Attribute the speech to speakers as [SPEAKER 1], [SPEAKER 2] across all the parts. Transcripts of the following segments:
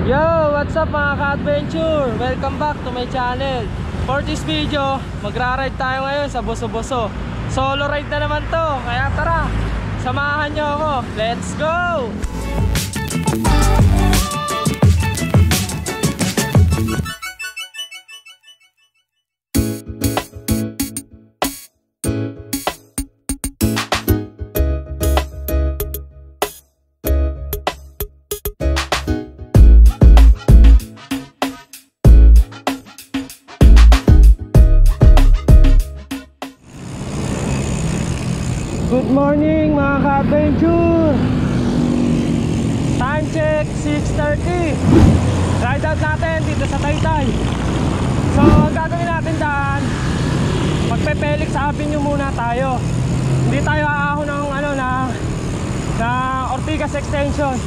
[SPEAKER 1] Yo! What's up mga ka-adventure? Welcome back to my channel. For this video, magra-ride tayo ngayon sa Boso-Boso. Solo ride na naman to, kaya tara, samahan nyo ako. Let's go! Good morning mga ka-adventure. Time check 6:30. Ride out natin dito sa Taytay. So ang gagawin natin dyan, magpe-Felix Avenue muna tayo. Hindi tayo aahon ng na Ortigas Extension.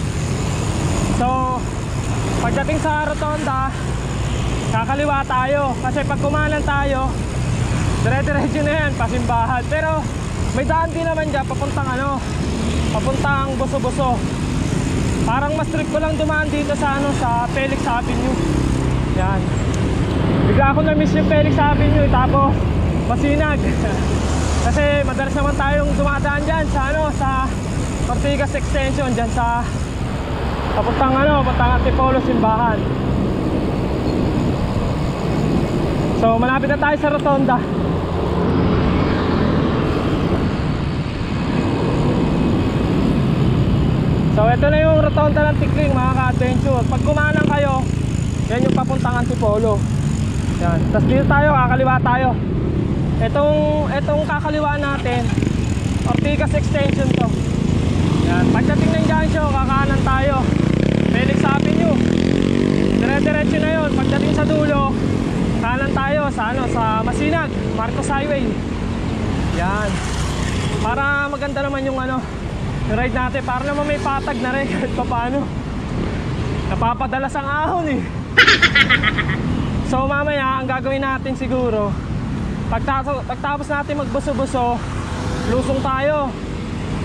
[SPEAKER 1] So pagdating sa Rotonda, kakaliwa tayo. Kasi pag kumanan tayo, dire-diretso na yan, pasimbahan. Pero may daan din naman dyan papuntang Boso-Boso. Parang mas trip ko lang dumaan dito sa sa Felix Avenue. Yan. Bigla ako na-miss yung Felix Avenue, tapos Masinag. Kasi madalas naman tayong dumadaan dyan sa Ortigas Extension, dyan sa papuntang Antipolo simbahan. So malapit na tayo sa Rotonda. So ito na yung Rotonda ng Tikling mga ka-adventure. Pag kumanan kayo, yan yung papuntang Antipolo. Yan. Tapos dito tayo, kakaliwa tayo. Itong kakaliwa natin, Ortigas Extension to. Yan. Pagdating ng junction, kakanan tayo, Felix Avenue. Dire-diretso na yun. Pagdating sa dulo, kanan tayo sa Masinag, Marcos Highway. Yan. Para maganda naman yung ride natin, para naman may patag na rin kahit pa paano. Napapadalas ang ahon eh. So mamaya ang gagawin natin siguro, pagtapos natin magbuso-buso, lusong tayo.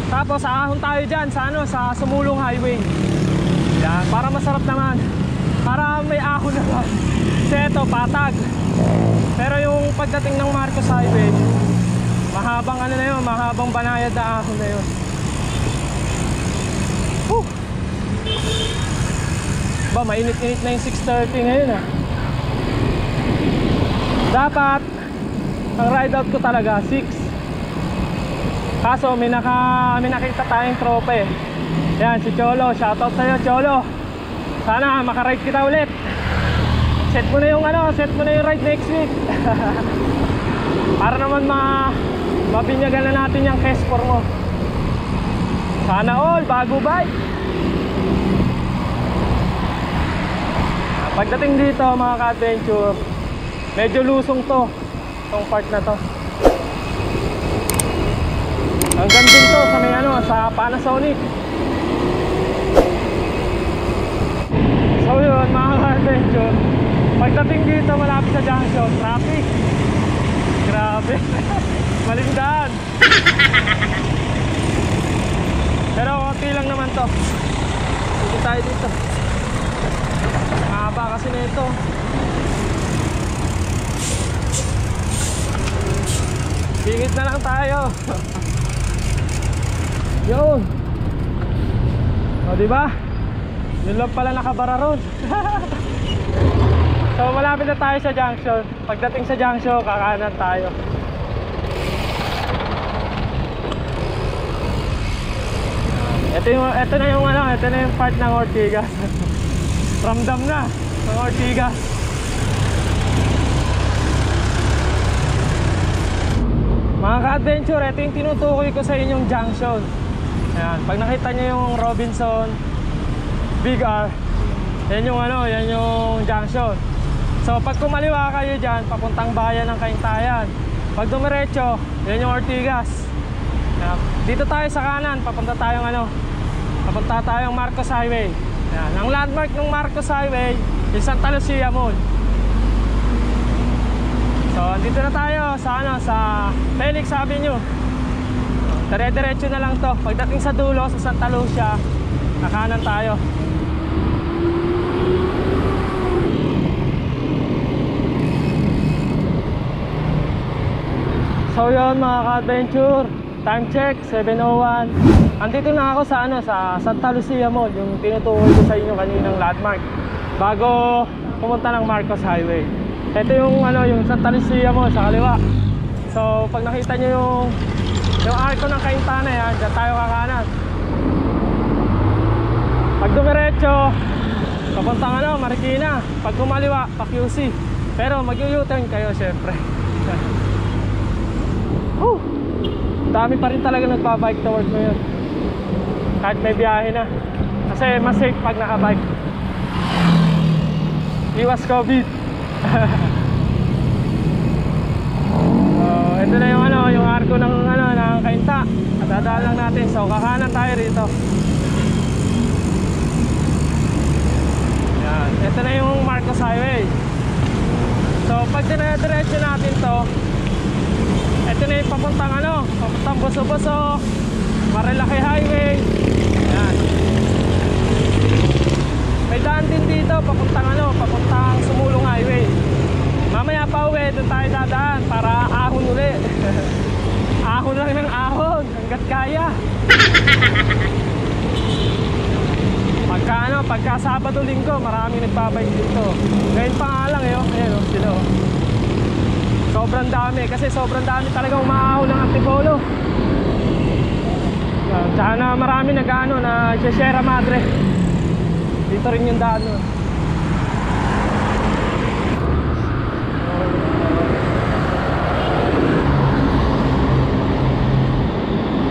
[SPEAKER 1] Tapos ahon tayo dyan sa Sumulong Highway. Yan, para masarap naman, para may ahon naman. Kasi ito patag. Pero yung pagdating ng Marcos Highway, mahabang mahabang banayad na ahon na yun. Ba, mainit-init na yung 6:30 ngayon ah. Dapat ang ride out ko talaga 6. Kaso may nakita tayong tropa eh. Yan, si Cholo. Shoutout sa'yo, Cholo. Sana makaride kita ulit. Set mo na yung ride next week. Para naman mabinyagan na natin yung K-Sport mo. Sana all, bago bike. Pagdating dito mga ka-adventure, medyo lusong tong part na to. Hanggang din to sa Panasonic. So yun mga ka-adventure, pagdating dito malapit sa junction, traffic. Grabe. Malindaan. Pero konti lang naman to. Dito tayo dito. Mahaba kasi na ito. Bingit na lang tayo. Yun. O diba? Yun lang pala nakabara ron. So malapit na tayo sa junction. Pagdating sa junction, kakanan tayo. Ito na yung part ng Ortigas. Ramdam na ng Ortigas. Mga ka-adventure, ito yung tinutukoy ko sa inyong junction. Ayan, pag nakita nyo yung Robinson, Big R, yan yung junction. So pag kumaliwa kayo dyan, papuntang bayan ng Kaintayan. Pag dumiretso, yan yung Ortigas. Ayan, dito tayo sa kanan, papunta tayong Marcos Highway. Yan. Ang landmark ng Marcos Highway is Santa Lucia Mall. So andito na tayo sa Felix Avenue. Dire-diretso na lang to. Pagdating sa dulo sa Santa Lucia, kakanan tayo. So yun mga ka-adventure, time check 7:01. Andito na ako sa sa Santa Lucia Mall, yung tinutukoy ko sa inyo kaninang landmark bago pumunta ng Marcos Highway. Ito yung yung Santa Lucia Mall sa kaliwa. So pag nakita nyo yung arko ng Cainta yan, dyan tayo kakanan. Pag dumiretso papuntang Marikina, pag kumaliwa pa QC. Pero mag-u-turn kayo syempre. Dami pa rin talaga nagpa-bike to work ngayon. Kahit may biyahe na. Kasi mas safe pag naka-bike. Iwas COVID. So, ito na yung arko ng ng Cainta. At dadaan lang natin. So, kakanan tayo rito. Yan. Ito na yung Marcos Highway. So, pag dinadiretso natin to, ito na yung papuntang papuntang Boso-Boso, Marilaki Highway. Ayan. May daan din dito papuntang papuntang Sumulong Highway. Mamaya pa uwi, doon tayo dadaan para ahon uli. Ahon lang ng ahon hanggat kaya. Pagka Sabado Linggo, marami nagbabike dito. Ngayon pa nga lang ayan sila sobrang dami, kasi sobrang dami talaga umaahon ng Antipolo. Tsaka na marami na Sierra Madre. Dito rin yung daan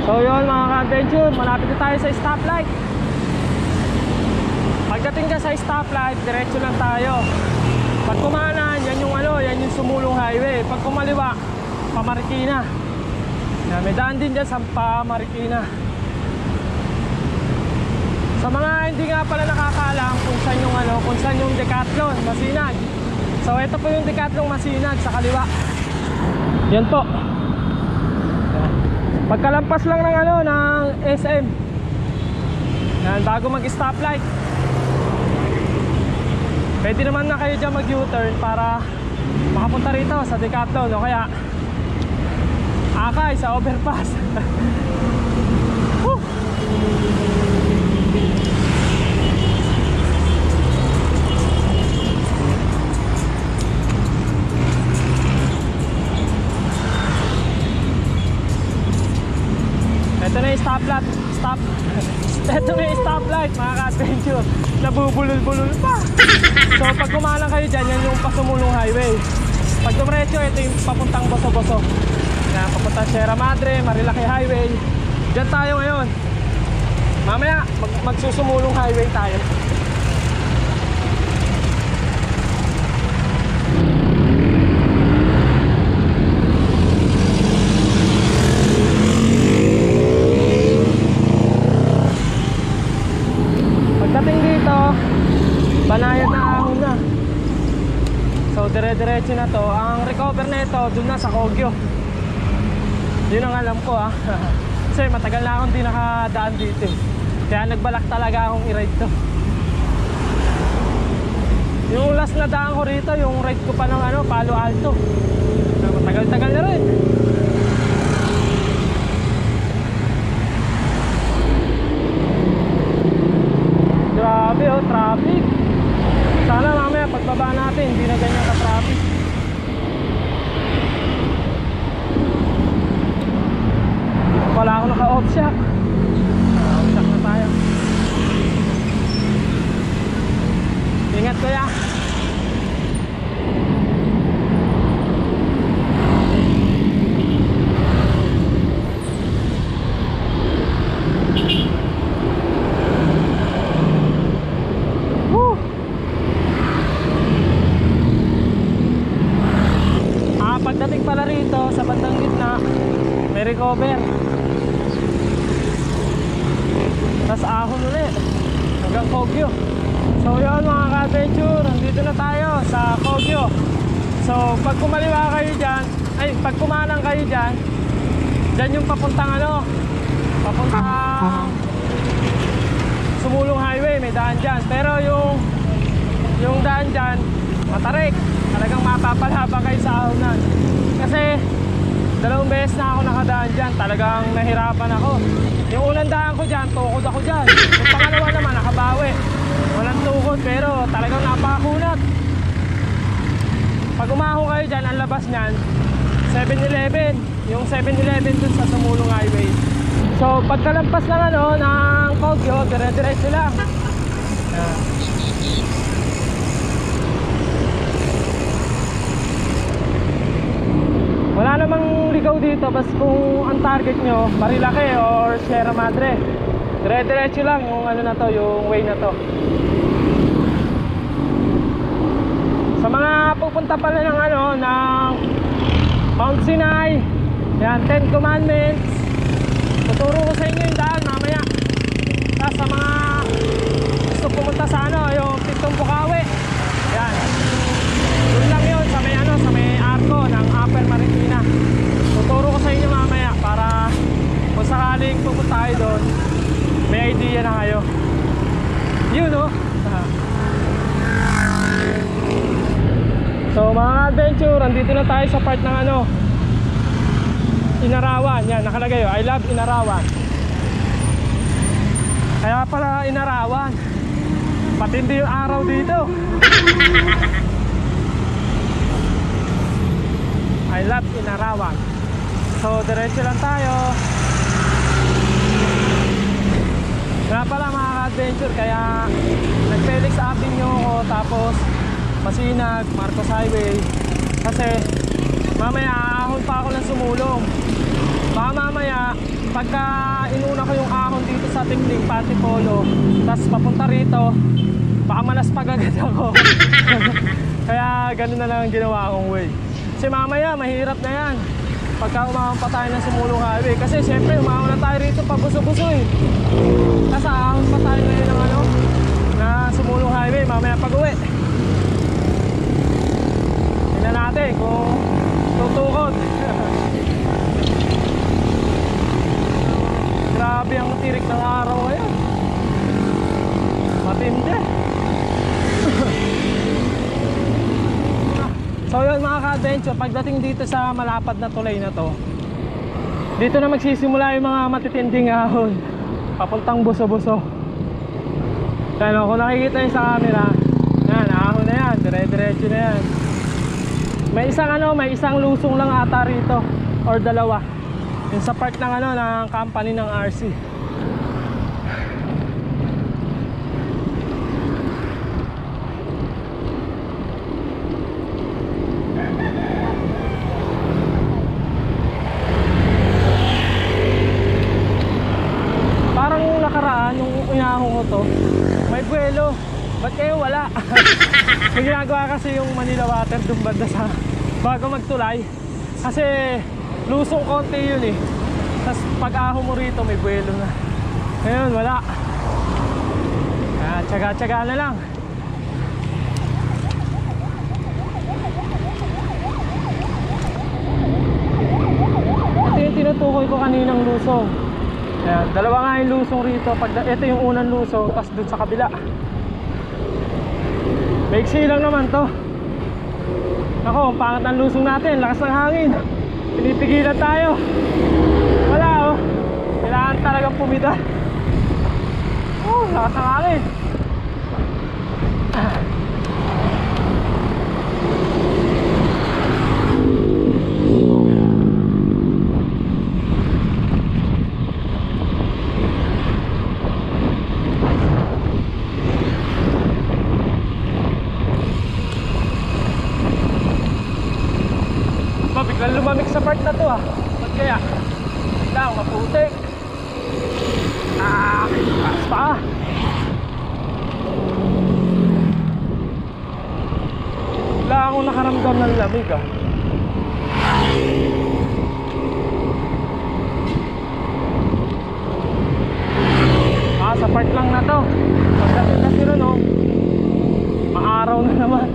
[SPEAKER 1] So yun mga ka-adventure, malapit na tayo sa stoplight. Pagdating ka sa stoplight, diretso lang tayo. Pag kumanan, yan yung yan yung Sumulong Highway. Pag kumaliwa, pa Marikina. Yan, may daan din dyan sa pa Marikina. Sa mga hindi nga pala nakakaalam kung saan yung Decathlon Masinag. So ito po yung Decathlon Masinag sa kaliwa. Yan po. Yan. Pagkalampas lang ng SM. Yan, bago mag-stoplight. Pwede naman na kayo dyan mag-U-turn para makapunta rito sa Decathlon o kaya akay sa overpass. Ito na yung stoplight. Ito na yung stoplight mga ka-adventure. Nabubulol-bulol pa. So pag kumalang kayo dyan, yan yung Pasumulong Highway. Pag dumiretso, ito yung papuntang Boso-Boso. Yan, papuntang Sierra Madre, Marilaki Highway. Dyan tayo ngayon. Mamaya magsusumulong highway tayo. Pagdating dito, banayad na ahon na. So dire-diretso na to. Ang recover na ito dun na sa Kogyo. Yun ang alam ko Kasi matagal na akong di nakadaan dito Kaya nagbalak talaga akong i-ride to. Yung last na daan ko rito, yung ride ko pa ng Palo Alto. Matagal-tagal na rin. Grabe traffic. Sana mamaya pagbaba natin hindi na ganyan ka-traffic. Wala ako naka-off shock. Off shock na tayo. Ingat kuya. Pagdating pala rito sa bandang gitna, may recover. Tapos ahon ulit hanggang Kogyo. So yun mga ka-adventure, nandito na tayo sa Kogyo. So pag kumaliwa kayo dyan, pag kumanang kayo dyan, dyan yung papuntang papuntang Sumulong Highway, may daan dyan. Pero yung daan dyan, matarik. Talagang mapapalhaba kayo sa ahonan. Kasi Dalawang beses na ako nakadaan dyan. Talagang nahirapan ako. Yung unang daan ko dyan, tukod ako dyan. Yung pangalawa naman, nakabawi. Walang tukod, pero talagang napakakunat. Pag umahon kayo dyan, ang labas nyan 7-Eleven. Yung 7-Eleven dun sa Sumulong Highway. So pagkalampas lang ng Kogyo, dire-diretso lang. Wala namang ligaw dito, basta kung ang target nyo Marilake or Sierra Madre, dire-diretso lang yung na to, yung way na to. Sa mga pupunta pala ng ng Mount Sinai, yan, 10 Commandments, tuturo ko sa inyo yung daan mamaya. Tapos sa mga gusto pumunta sa yung Pitong Bukawi, yan, doon lang yun sa may sa may arko ng Upper Maritina. Tuturo ko sa inyo mamaya para kung sakaling pupunta kayo doon, may idea na kayo. Yun So mga adventure, andito na tayo sa part ng Inarawan. Yan, nakalagay I love Inarawan. Kaya pala Inarawan, patindi yung araw dito. I love Inarawan. So diretso lang tayo. Kaya pala mga adventure, kaya nag-Felix Avenue ako, tapos Masinag, Marcos Highway, kasi mamaya aahon pa ako ng Sumulong. Baka mamaya pagka inuna ko yung ahon dito sa Tikling, Patipolo, tapos papunta rito, baka malaspag agad ako. Kaya ganun na lang ang ginawa kong way. Kasi mamaya mahirap na yan pagka umahon pa tayo ng Sumulong Highway, kasi siyempre umahon na tayo rito pag buso-buso kasi ahon pa tayo ngayon ng na Sumulong Highway mamaya pag uwi. Tingnan natin kung tutukod. Grabe ang tirik ng araw ngayon, matindi. So yun mga ka-adventure, pagdating dito sa malapad na tulay na to, dito na magsisimula yung mga matitinding ahon papuntang buso-buso. Kaya kung nakikita nyo sa camera, yan, ahon na yan, dire-diretso na yan. May isang may isang lusong lang ata rito or dalawa. Yung sa part ng ng company ng RC. Parang yung nakaraan, yung inahon ko to, may buwelo. Ba't kayo wala? May ginagawa kasi yung Manila Water doon banda sa bago magtulay. Kasi lusong konti yun Tapos pag-ahon mo rito may buwelo na. Ngayon wala. Tsaga-tsaga na lang. Ito yung tinutukoy ko kaninang lusong. Ayan, dalawa nga yung lusong rito. Ito yung unang lusong, tapos dun sa kabila. Maiksi lang naman to. Ako, ang pangat ng lusong natin, lakas ng hangin. Pinipigilan tayo. Wala kailangan talagang pumida. Lakas ng hangin. Biglang lumamig sa part na to Ba't kaya? Lang, maputik. Taas pa. Wala akong nakaramdam ng lamig sa part lang na to. Pagdating na sila maaraw na naman.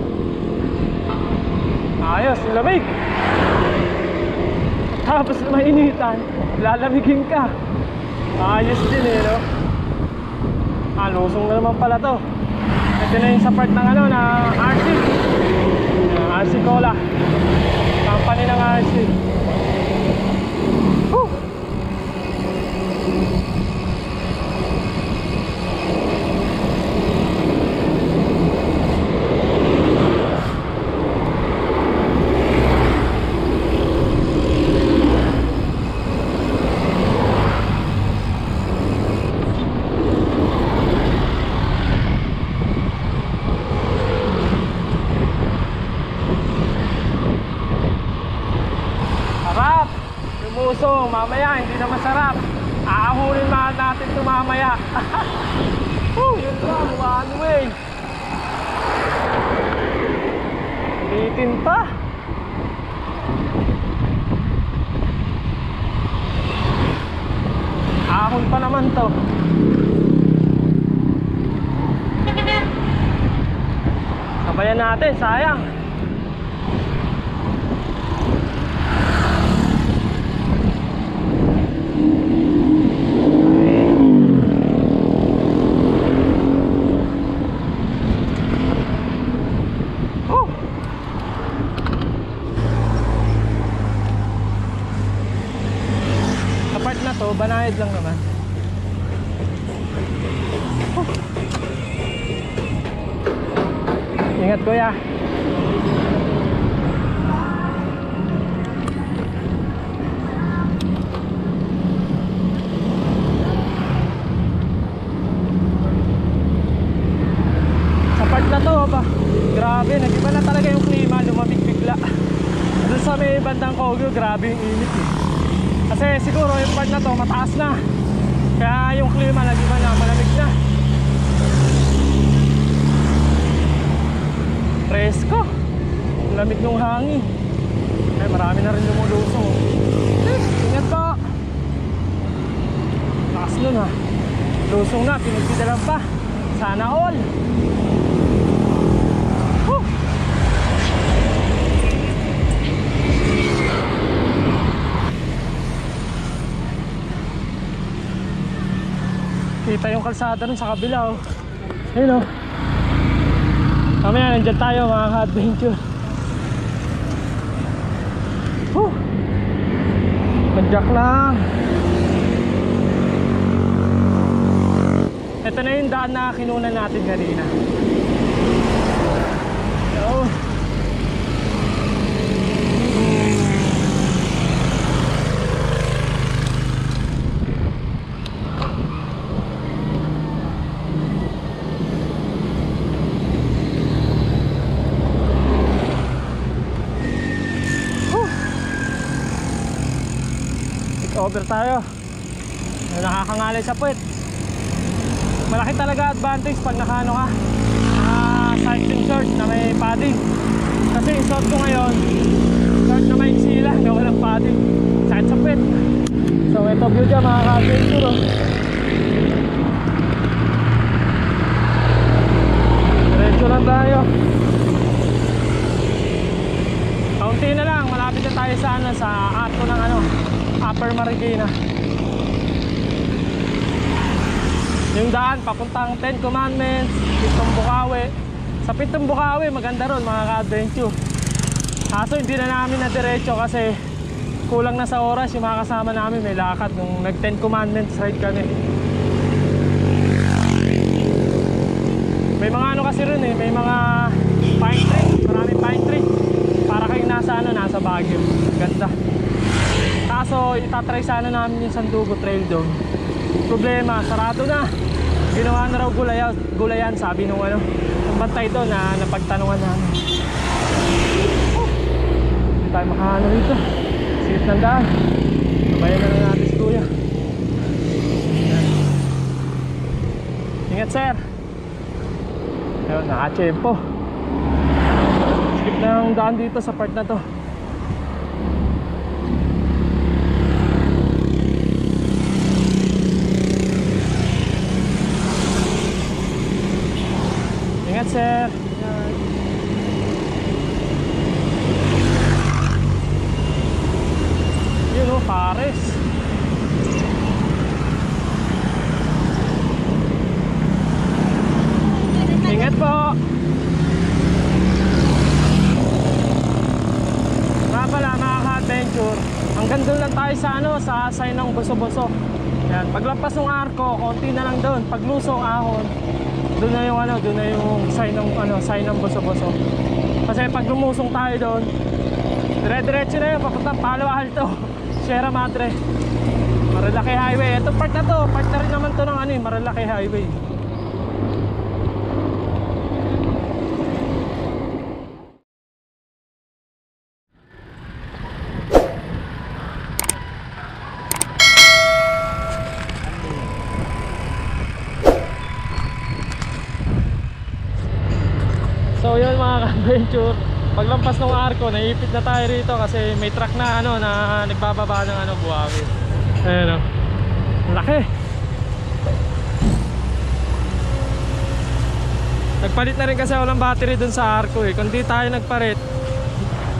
[SPEAKER 1] Ayos, lamig. Tapos mainitan, lalamigin ka. Ayos din lusong na naman pala to. Ito na yung sa part ng na RC Cola, company ng RC. Woo! Sarap! Lumusong, mamaya hindi na masarap. Aahunin mahal natin ito mamaya. Yun lang, one way. Ulitin pa. Ahon pa naman to. Sabayan natin, sayang. Part na to, banayad lang naman. Ingat kuya. Sa part na to ba, grabe, nag-iba na talaga yung klima, lumamig bigla. Doon sa may bandang Kogyo, grabe yung init eh. Kasi siguro yung part na to mataas na, kaya yung klima nag-iba na, malamig na. Presko, lamig ng hangin. Ay, marami na rin lumulusong. Ingat po. Taas nun ha. Lusong na, pinagpidalan pa. Sana all. Kita yung kalsada nun sa kabila oh. Ayun oh. Mamaya nandyan tayo mga ka-adventure. Padyak lang. Ito na yung daan na kinunan natin kanina. Oh. Over tayo. Nakakangalay sa puwet. Malaki talaga advantage pag nakaano ka cycling short na may padding. Kasi yung short ko ngayon short na may sila na walang padding. Sakit sa puwet. So ito view dyan mga ka-adventure oh. Diretso lang tayo. Kaunti na lang. Malapit na tayo sa ano, sa ato ng ano, Upper Marikina. Yung daan papuntang Ten Commandments, Pitong Bukawi. Sa Pitong Bukawi maganda ron mga ka-adventure. Kaso hindi na namin na diretso kasi kulang na sa oras. Yung mga kasama namin may lakad nung nag Ten Commandments ride kami. May mga ano kasi ron eh, may mga pine tree, maraming pine tree. Para kayong nasa ano, nasa Baguio. Ganda. Kaso itatry sana namin yung Sandugo Trail doon. Problema, sarado na. Ginawa na raw gulayan, sabi nung ano, yung bantay doon na napagtanungan namin. Hindi tayo makaano rito. Sikip ng daan. Sabayan na lang natin si kuya. Ingat sir. Ayun, nakachempo. Sikip ng daan dito sa part na to. Ingat sir. Yun o, Pares. Ingat po. Nga pala mga ka-adventure, hanggang doon lang tayo sa sa sign ng Buso-Buso. Yan, paglampas ng arko, konti na lang doon. Paglusong ahon, doon na yung doon na yung sign ng Buso-Buso. Kasi pag lumusong tayo doon, dire-diretso na yun papuntang Palo Alto, Sierra Madre, Marilaki Highway. Ito part na to, part na rin naman to ng Marilaki Highway. So yun mga ka-adventure, paglampas ng arko, naiipit na tayo rito kasi may truck na na nagbababa ng buhangin. Ayan o, laki. Nagpalit na rin kasi ako ng battery dun sa arko Kung di tayo nagpalit,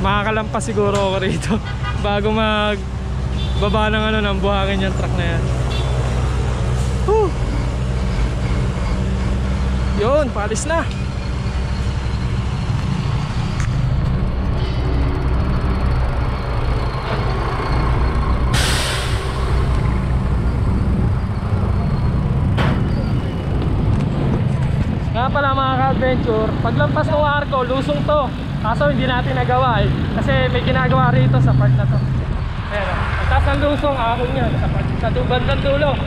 [SPEAKER 1] makakalampas siguro ako rito bago magbaba ng ng buhangin yung truck na yan. Yun, palis na. Nga pala mga ka-adventure, paglampas ng arko, lusong to. Kaso hindi natin nagawa kasi may ginagawa rito sa part na to. Ayan o, ang taas ng lusong, ahon yan sa bandang dulo.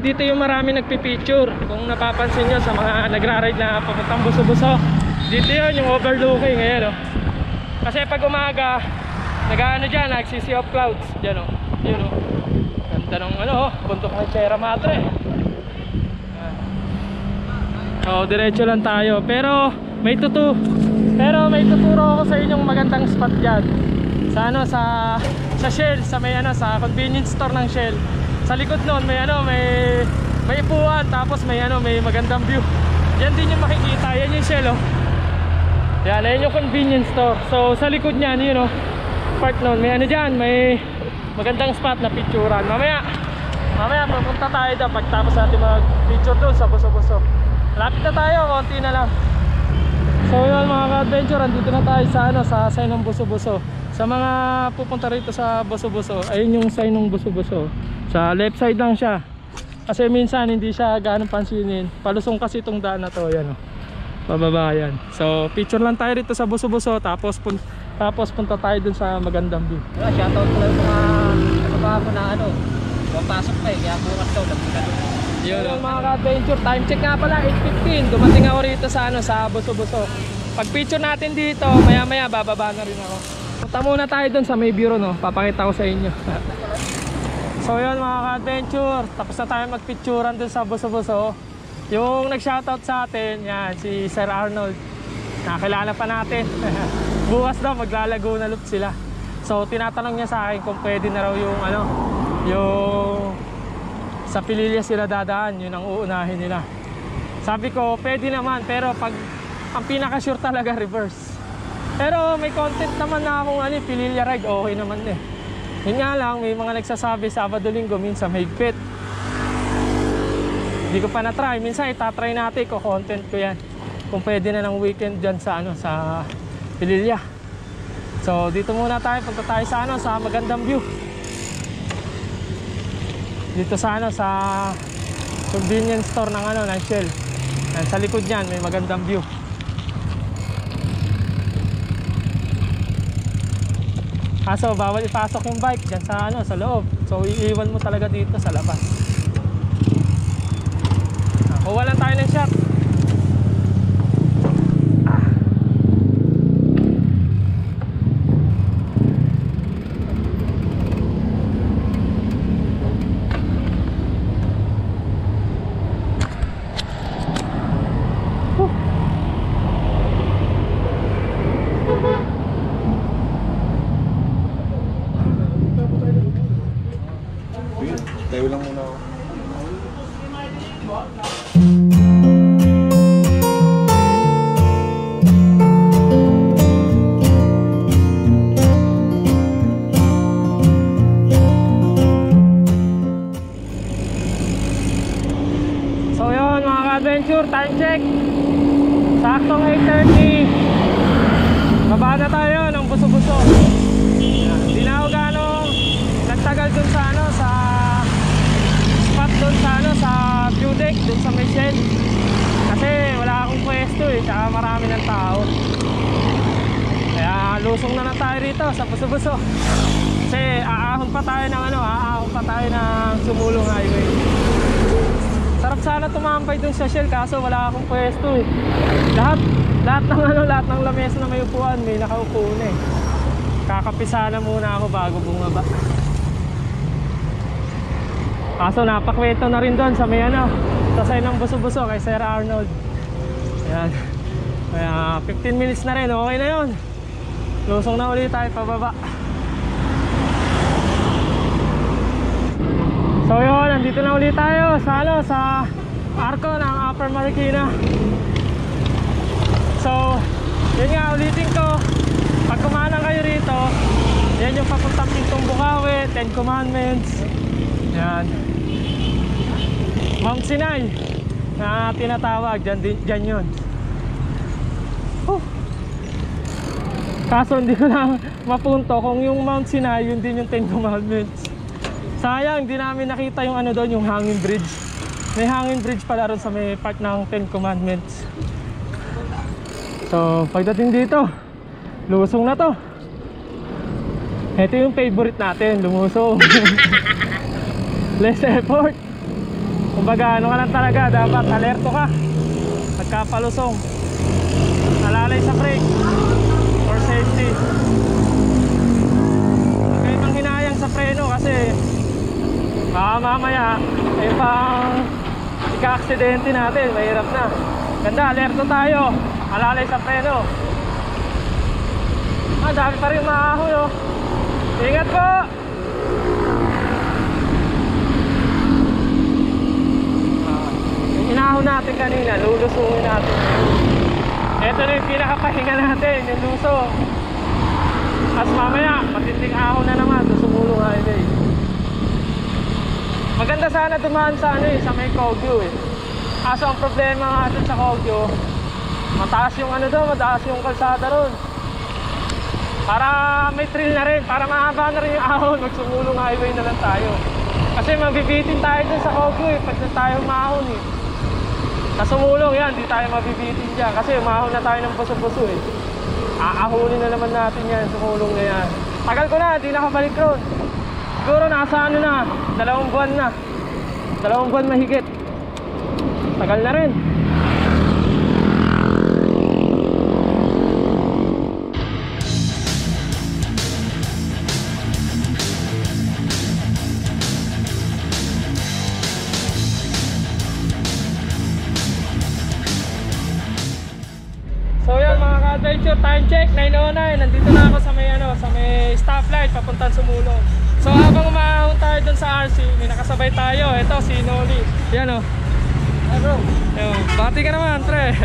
[SPEAKER 1] Dito yung marami nagpipicture. Kung napapansin nyo sa mga nagra-ride na papuntang Buso-Buso, dito yun yung overlooking ngayon Kasi pag umaga, dyan, nagsisi of clouds dyan yun ganda ng bundok ng Sierra Madre. Diretso lang tayo. Pero may tuturo ako sa inyong magandang spot dyan sa Shell, sa sa convenience store ng Shell. Sa likod nun may ipuan, tapos may magandang view. Yan din yung makikita, yan yung Shell Yan, yan yung convenience store. So sa likod niyan, part nun, may dyan, may magandang spot na picturean. Mamaya pupunta tayo doon pagtapos natin mag-picture doon sa Buso-Buso. Lapit na tayo, konti na lang. So yun mga ka-adventure, andito na tayo sa sign ng Buso-Buso. Sa mga pupunta rito sa Buso-Buso, ayun yung sign ng Buso-Buso. Sa left side lang siya. Kasi minsan hindi siya gaano pansinin. Palusong kasi itong daan na to, yan pababa yan. So picture lang tayo rito sa Buso-Buso, tapos punta tayo dun sa magandang view.
[SPEAKER 2] Shoutout ko lang mga ako na papasok pa kaya bukas daw
[SPEAKER 1] yun mga ka-adventure, time check nga pala 8:15. Dumating ako rito sa Buso-Buso. Pag picture natin dito, maya maya bababa na rin ako. Punta muna tayo dun sa may bureau papakita ko sa inyo. So yun mga ka-adventure, tapos na tayo magpicturan dun sa Buso-Buso. Yung nag-shoutout sa atin, yan, si Sir Arnold. Nakilala pa natin. Bukas daw maglalaguna loop sila. So tinatanong niya sa akin kung pwede na raw yung yung sa Pililla sila dadaan, yun ang uunahin nila. Sabi ko pwede naman, pero pag ang pinaka-sure talaga reverse. Pero may content naman na akong Pililla ride, okay naman Yun nga lang, may mga nagsasabi Sabado Linggo minsan mahigpit. Hindi ko pa na-try, minsan itatry natin ko content ko yan. Kung pwede na ng weekend dyan sa Pililla. So dito muna tayo, punta tayo sa magandang view. Dito sa convenience store ng Shell. Yan, sa likod niyan may magandang view. Kaso bawal ipasok yung bike diyan sa loob. So iiwan mo talaga dito sa labas. Kuha lang tayo ng shot.
[SPEAKER 3] Tayo lang muna ako.
[SPEAKER 1] adventure time check. Saktong 8:30. Baba na tayo ng buso-buso. Hindi na ako gano nagtagal dun sa ano, sa spot dun sa ano, sa view deck dun sa Michelle. Kasi wala akong pwesto eh, tsaka marami ng tao. Kaya lusong na lang tayo rito sa buso-buso. Kasi aahon pa tayo ng ano, aahon pa tayo ng Sumulong Highway. Sarap sana tumambay dun sa Shell kaso wala akong pwesto eh. Lahat ng ano, lahat ng lamesa na may upuan, may nakaupo na eh. Kakapisa na muna ako bago bumaba. Kaso napakwento na rin doon sa may ano, sa side ng buso-buso kay Sir Arnold. Ayan. Kaya 15 minutes na rin, okay na yun. Lusong na ulit tayo pababa. So yun, nandito na ulit tayo sa ano, sa arko ng Upper Marikina. So, yun nga, ulitin ko. Pag kumanang kayo rito, yan yung papuntang Pintong Bukawi, 10 Commandments. Yan. Mount Sinai na tinatawag, dyan yun. Kaso hindi ko na mapunto kung yung Mount Sinai, yun din yung 10 Commandments. Sayang, hindi namin nakita yung ano doon, yung hanging bridge. May hanging bridge pala ron sa may part ng 10 Commandments. So, pagdating dito, lusong na to. Ito yung favorite natin, lumusong. Less effort. Kumbaga, ano ka lang talaga, dapat alerto ka pagkapalusong. Alalay sa brake for safety. Kaya nang hinayang sa preno kasi mamaya ay pang ika-aksidente natin, mahirap na. Ganda, alerto tayo. Alalay sa preno. Dami pa rin maahoy oh. Ingat po. Yung inahon natin kanina, lulusungin natin. Ito na yung pinakapahinga natin, yung luso. As mamaya, matinding ahon na naman sa Sumulong Highway. Maganda sana dumaan sa ano eh, sa may Kogyo eh. Kaso ang problema natin sa Kogyo, mataas yung ano doon, mataas yung kalsada ron. Para may trail na rin, para mahaba na rin yung ahon, mag-Sumulong Highway na lang tayo. Kasi mabibitin tayo dun sa Kogyo eh, pag na tayo mahon eh. Sa Sumulong yan, di tayo mabibitin dyan kasi mahon na tayo ng buso-buso eh. Aahunin na naman natin yan, Sumulong na yan. Tagal ko na, di nakabalik ron. Siguro nasa ano na, 2 buwan na. 2 buwan mahigit. Tagal na rin. So yan mga ka-adventure, time check 9:09. Nandito na ako sa may ano, sa may stoplight papuntang Sumulong. So habang umahon tayo dun sa RC, may nakasabay tayo. Ito si Noli. Yan oh.
[SPEAKER 2] Hey bro.
[SPEAKER 1] Ayun, bati ka naman, pre.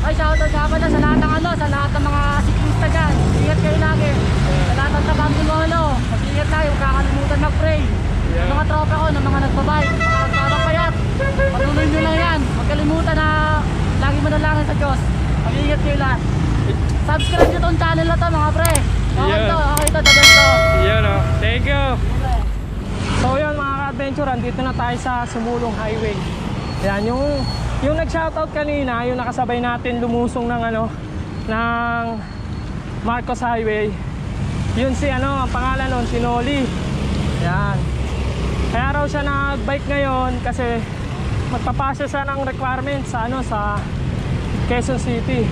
[SPEAKER 2] Ay, shoutout nga pala sa lahat ng ano, sa lahat ng mga siklista dyan. Ingat kayo lagi. Sa lahat ng tabangin mo ano, mag-ingat tayo, huwag kakalimutan mag-pray.
[SPEAKER 1] Yeah.
[SPEAKER 2] Mga tropa ko, ng mga nagbabike, mga nagpapayat. Patuloy nyo lang yan. Huwag kalimutan na lagi manalangin sa Diyos. Mag-ingat kayo lahat. Subscribe nyo tong channel na to mga pre. Okay to, okay to, the best to.
[SPEAKER 1] Yan oh. Thank you. So yun mga ka-adventure, andito na tayo sa Sumulong Highway. Yan, yung nag-shoutout kanina, yung nakasabay natin lumusong ng ano, ng Marcos Highway. Yun si ano, ang pangalan nun, si Noli. Yan. Kaya raw siya nag-bike ngayon kasi magpapasya siya ng requirements sa ano, sa Quezon City.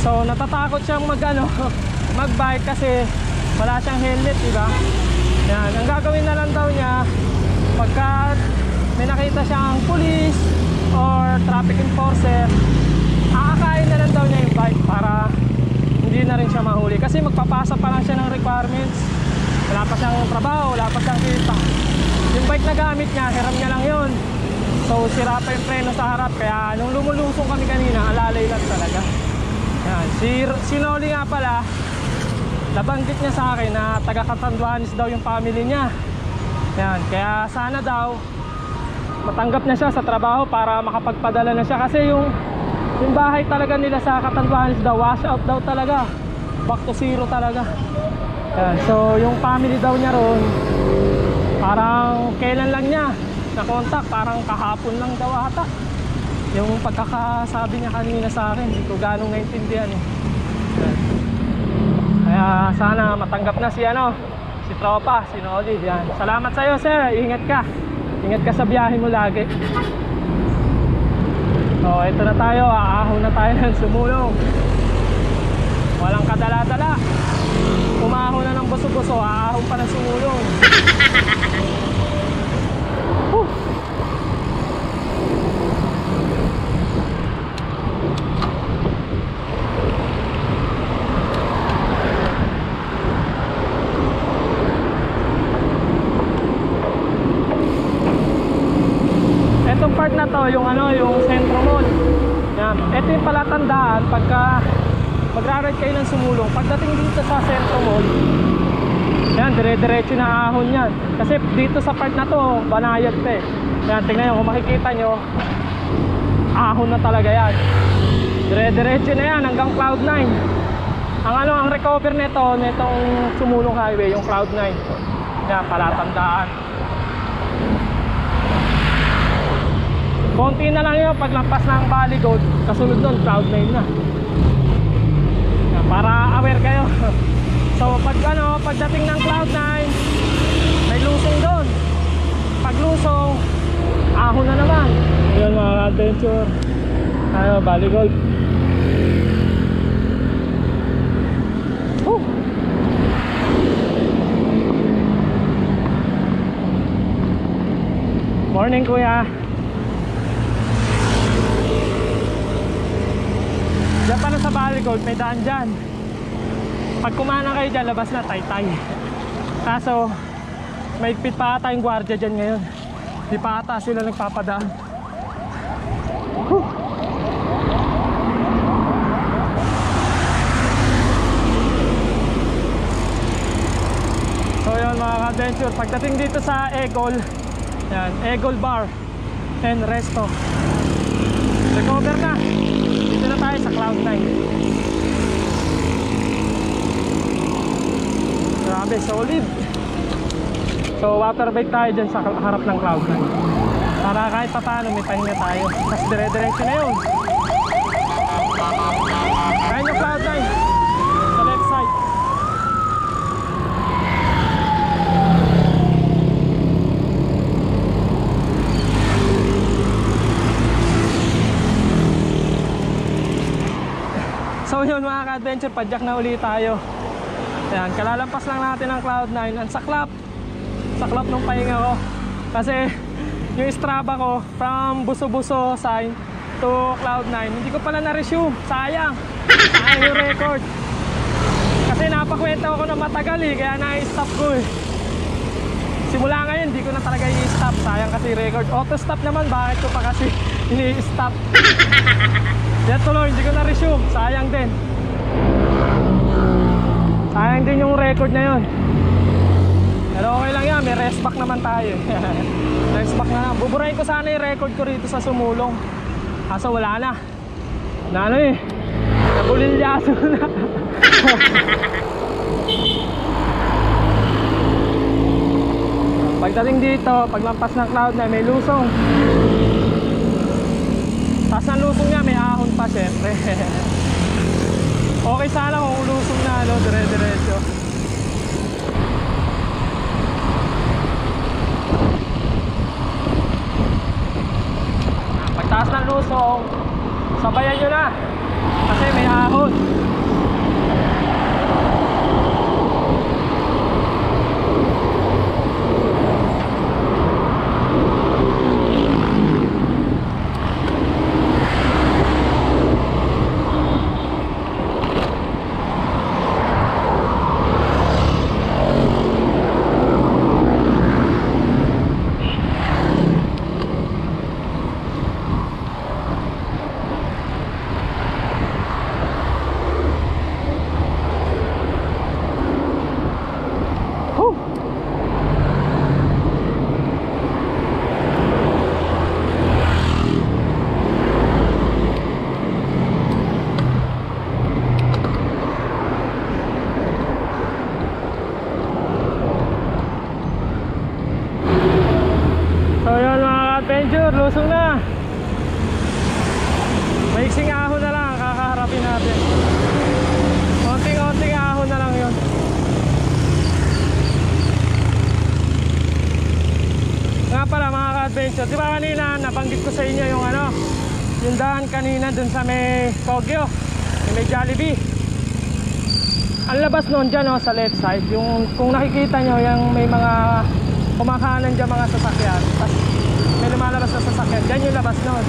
[SPEAKER 1] So natatakot siyang mag-bike kasi wala siyang helmet, diba? Yan, ang gagawin na lang daw niya pagka may nakita siyang police or traffic enforcer, aakain na lang daw niya yung bike para hindi na rin siya mahuli kasi magpapasa pa lang siya ng requirements. Wala pa siyang trabaho, wala pa siyang kita. Yung bike na gamit niya, hiram niya lang yun. So sira pa yung preno sa harap. Kaya nung lumulusong kami kanina, alalay lang talaga. Yan. Si Noli nga pala, nabanggit niya sa akin na taga Catanduanes daw yung family niya. Yan. Kaya sana daw matanggap na siya sa trabaho para makapagpadala na siya. Kasi yung bahay talaga nila sa Catanduanes daw, wash out daw talaga, back to zero talaga. Yan. So yung family daw niya ron, parang kailan lang niya na-contact, parang kahapon lang daw ata. Yung pagkakasabi niya kanina sa akin, hindi ko ganong naintindihan eh. Yan. Kaya sana matanggap na si tropa, si Noli. Yan. Salamat sa iyo, sir. Ingat ka sa biyahe mo lagi. So ito na tayo, aahon na tayo ng sumulong. Walang kadala-dala, umahon na ng buso-buso, aahon pa ng sumulong. Etong part na to, yung Centro Mall. Yan. Ito yung palatandaan pagka magra-ride kayo ng sumulong. Pagdating dito sa Centro Mall, yan, dire-diretso na ahon yan. Kasi dito sa part na to, banayad pa eh. Yan, tingnan nyo, kung makikita nyo, ahon na talaga yan. Dire-diretso na yan hanggang Cloud9. Ang recover nitong sumulong highway, yung Cloud9. Yan, palatandaan. Konti na lang yun paglampas ng Baligold, kasunod doon Cloud9 na. Yan, para aware kayo. So pagdating ng Cloud9, may lusong doon. Pag lusong, ahon na naman. Ayan mga adventure, Baligold. Morning kuya. Diyan pa na sa Baligold, may daan dyan. Pag kumana kayo dyan, labas na Taytay. Kaso may pit pa ata yung gwardiya dyan ngayon. Di pa ata sila nagpapadaan. So yun mga ka-adventure, pagdating dito sa Egol, yan, Egol Bar and Resto, recover na. Dito na tayo sa Cloud9. Grabe, solid. So water bike tayo dyan sa harap ng Cloud9 para kahit pa paano may pahinga tayo. Tapos dire-diretso na yun. Kaya nyo Cloud9 sa left side. So yun mga ka-adventure, padyak na ulit tayo. Ayan, kalalampas lang natin ang Cloud9. Ang saklap ng pahinga ko. Kasi yung Strava ko from Buso-Buso sign to Cloud9, hindi ko pala na-resume. Sayang yung record. Kasi napakwenta ko na matagal eh, kaya na-stop ko eh. Simula ngayon, hindi ko na talaga i-stop. Sayang kasi record. Auto-stop naman, bakit ko pa kasi ini-stop? Yan tuloy, hindi ko na-resume. Sayang din. Sayang din yung record na yun. Pero okay lang yan, may rest back naman tayo. Rest back na lang. Buburahin ko sana yung record ko rito sa sumulong. Kaso wala na. Nabulilyaso na. Pagdating dito, paglampas ng Cloud9, may lusong. Tapos ang lusong niya, may ahon pa syempre. Okay sana kung lusong na, dire-diretso. Pagtaas ng lusong, sabayan nyo na kasi may ahon. Lulusong na. Maiksing ahon na lang kakaharapin natin. Konting-konting ahon na lang yun. Nga pala mga ka-adventure, di ba kanina nabanggit ko sa inyo yung yung daan kanina dun sa may Kogyo, may Jollibee. Ang labas nun dyan sa left side, yung kung nakikita nyo yung may mga kumakanan dyan mga sasakyan, tapos may lumalabas na sasakyan, dyan yung labas nun.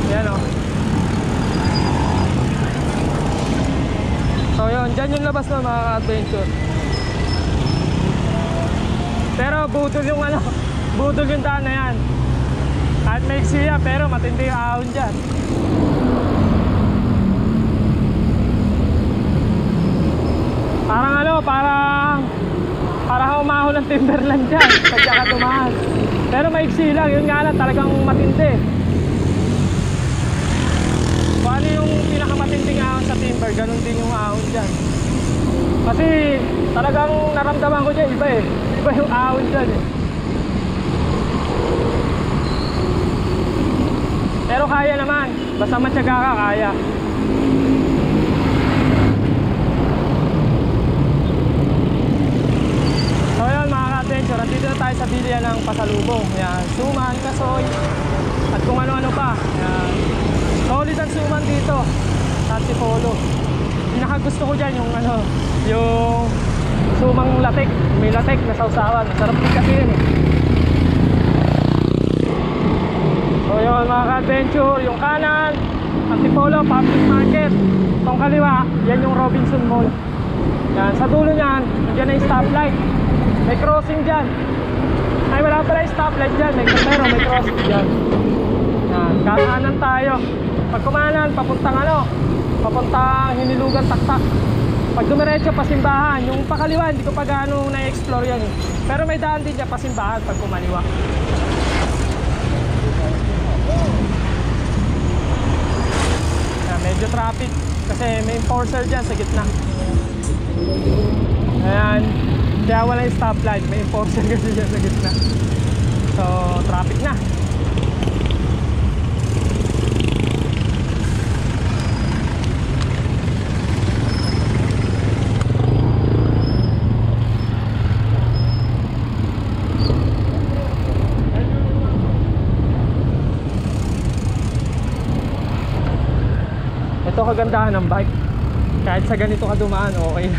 [SPEAKER 1] Yan so yun, dyan yung labas nun mga ka-adventure. Pero budol yung budol yung daan na yan. Kahit may siya pero matindi yung ahon dyan. Parang parang umahon ng timberland dyan pagka ka tumahan. Pero maiksi lang, yun nga lang talagang matindi. Kung ano yung pinakamatinding ahon sa timber, ganun din yung ahon dyan. Kasi talagang naramdaman ko dyan, iba iba yung ahon dyan Pero kaya naman, basta matyaga ka, kaya. So yun mga ka-adventure, andito na tayo sa bilihan ng pasalubong. Yan, suman, kasoy, at kung ano-ano pa. Yan. Solid ang suman dito sa Antipolo. Pinakagusto ko dyan yung yung sumang latik. May latik na sausawan. Masarap din kasi yun So yun mga ka-adventure, yung kanan Antipolo Public Market. Itong kaliwa, yan yung Robinson Mall. Yan, sa dulo nyan, dyan ay stoplight. May crossing dyan. Ay wala pala yung stoplight dyan, pero may crossing dyan. Yan, kanan tayo. Pag kumanan, papuntang Hinilugan Taktak. Pag dumiretso, pasimbahan. Yung pakaliwa, hindi ko pa gaano na-explore yan Pero may daan din dyan, pasimbahan pag kumaliwa. Medyo traffic kasi may enforcer dyan sa gitna. Ayan, kaya wala yung stoplight, may enforcer kasi dyan sa gitna. So traffic na. Ito kagandahan ng bike. Kahit sa ganito ka dumaan, okay na.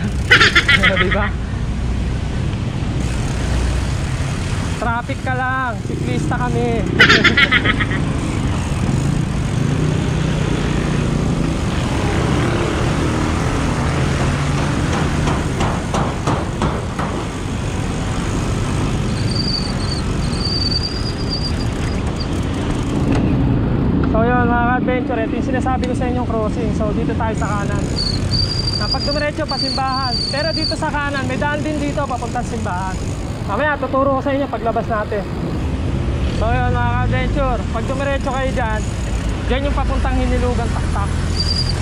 [SPEAKER 1] Diba? Traffic ka lang, siklista kami. So yun mga ka-adventure, ito yung sinasabi ko sa inyong crossing. So dito tayo sa kanan. Pag dumiretso, pasimbahan. Pero dito sa kanan, may daan din dito papuntang simbahan. Mamaya tuturo ko sa inyo paglabas natin. So yun mga ka-adventure, pag dumiretso kayo dyan, dyan yung papuntang Hinilugan Taktak.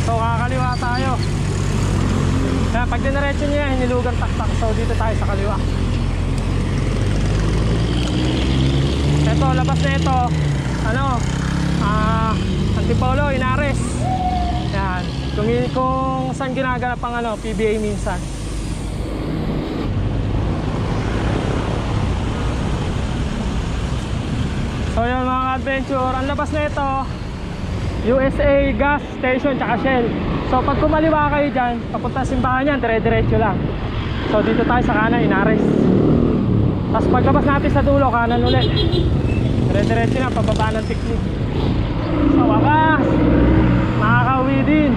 [SPEAKER 1] So kakaliwa tayo. Pag diniretso nyo yan, Hinilugan Taktak. So dito tayo sa kaliwa. Ito, labas na ito. Antipolo, Inares. Yan. Kung saan ginaganap ang PBA minsan. So yun mga adventure, ang labas na ito USA gas station tsaka Shell. So pag kumaliwa kayo dyan, papunta simbahan yan, dire-diretso lang. So dito tayo sa kanan, Inares. Tapos paglabas natin sa dulo, kanan ulit. Dire-diretso na, pababa ng Tikli. Sa wakas, makakauwi din.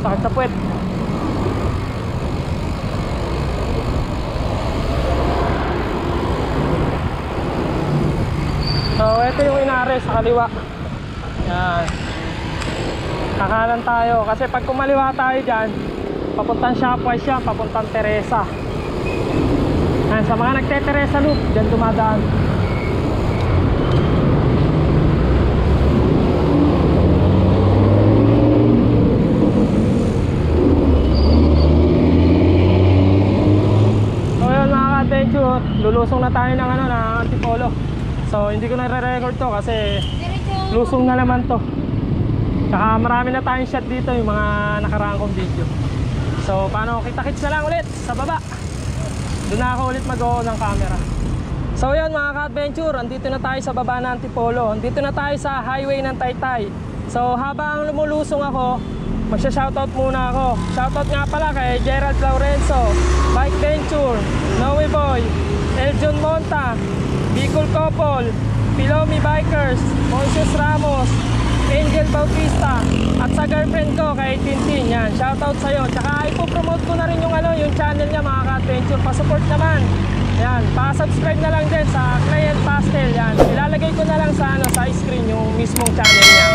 [SPEAKER 1] Sakit sa puwet. So ito yung Inares sa kaliwa. Yan. Kakanan tayo kasi pag kumaliwa tayo dyan, papuntang Shopwise yan, papuntang Teresa. Yan, sa mga nagte-Teresa loop, dyan dumadaan. So yun mga ka-adventure, lulusong na tayo ng ng Antipolo. So hindi ko na re-record to kasi lusong na naman to. Tsaka marami na tayong shot dito, yung mga nakaraang kong video. So paano, kita-kits na lang ulit sa baba. Doon na ako ulit mag-o ng camera. So yun mga ka-adventure, andito na tayo sa baba ng Antipolo. Andito na tayo sa highway ng Taytay. So habang lumulusong ako, magsha-shoutout muna ako. Shoutout nga pala kay Gerald Laurenzo, Bike Venture, Noe Boy, Eljon Monta, Bicol Couple, Pilomi Bikers, Monsius Ramos, Angel Bautista, at sa girlfriend ko kay Tintin. Yan, shoutout sa'yo. Tsaka ipopromote ko na rin yung channel niya mga ka-adventure. Pa-support naman. Yan, pa-subscribe na lang din sa Client Pastel. Yan, ilalagay ko na lang sa screen yung mismong channel niya.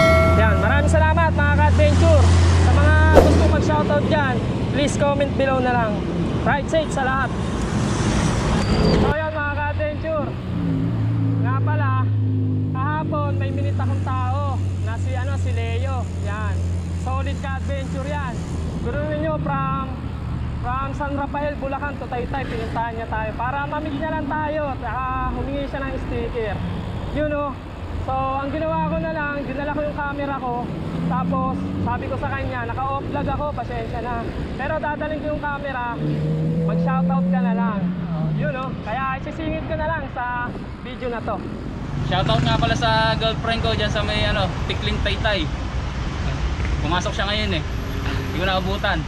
[SPEAKER 1] Yan, maraming salamat mga ka-adventure. Sa mga gusto mag-shoutout dyan, please comment below na lang. Ride safe sa lahat. So yun mga ka-adventure, nga pala, kahapon may minute akong tao na si Leo. Yan, solid ka-adventure yan. Ganoon ninyo from San Rafael, Bulacan to Taytay, pinuntahan niya tayo para mamig niya lang tayo at humingi siya ng sticker. Yun o. So ang ginawa ko na lang, dinala ko yung camera ko. Tapos sabi ko sa kanya, naka-off vlog ako, pasensya na. Pero dadalhin ko yung camera, mag-shoutout ka na lang. Yun o. Kaya isisingit ko na lang sa video na to.
[SPEAKER 3] Shoutout nga pala sa girlfriend ko dyan sa may Tikling Taytay. Pumasok siya ngayon eh. Hindi ko naabutan.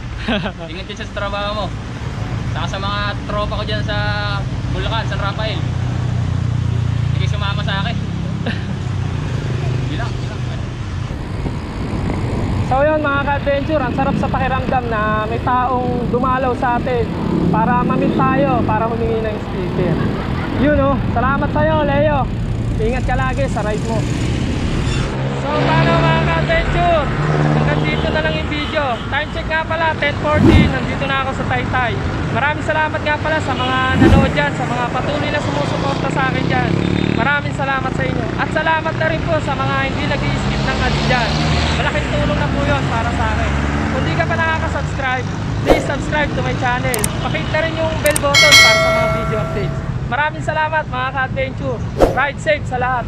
[SPEAKER 3] Ingat yun sa trabaho mo. Saka sa mga tropa ko dyan sa Bulacan, San Rafael. Hindi kayo sumama sa akin. Bilang.
[SPEAKER 1] So yun mga ka-adventure, ang sarap sa pakiramdam na may taong dumalaw sa atin para mamit tayo, para humingi ng sticker. Yun o, salamat sa'yo Leo. Ingat ka lagi sa ride mo. So paano mga ka-adventure, hanggang dito na lang yung video. Time check nga pala 10:14, nandito na ako sa Taytay. Maraming salamat nga pala sa mga nanood dyan, sa mga patuloy na sumusuporta sa akin dyan. Maraming salamat sa inyo. At salamat na rin po sa mga hindi nag-i-skip ng ads dyan. Malaking tulong na po yun para sa akin. Kung di ka pa nakaka-subscribe, please subscribe to my channel. Pakita rin yung bell button para sa mga video updates. Maraming salamat mga ka-adventure. Ride safe sa lahat.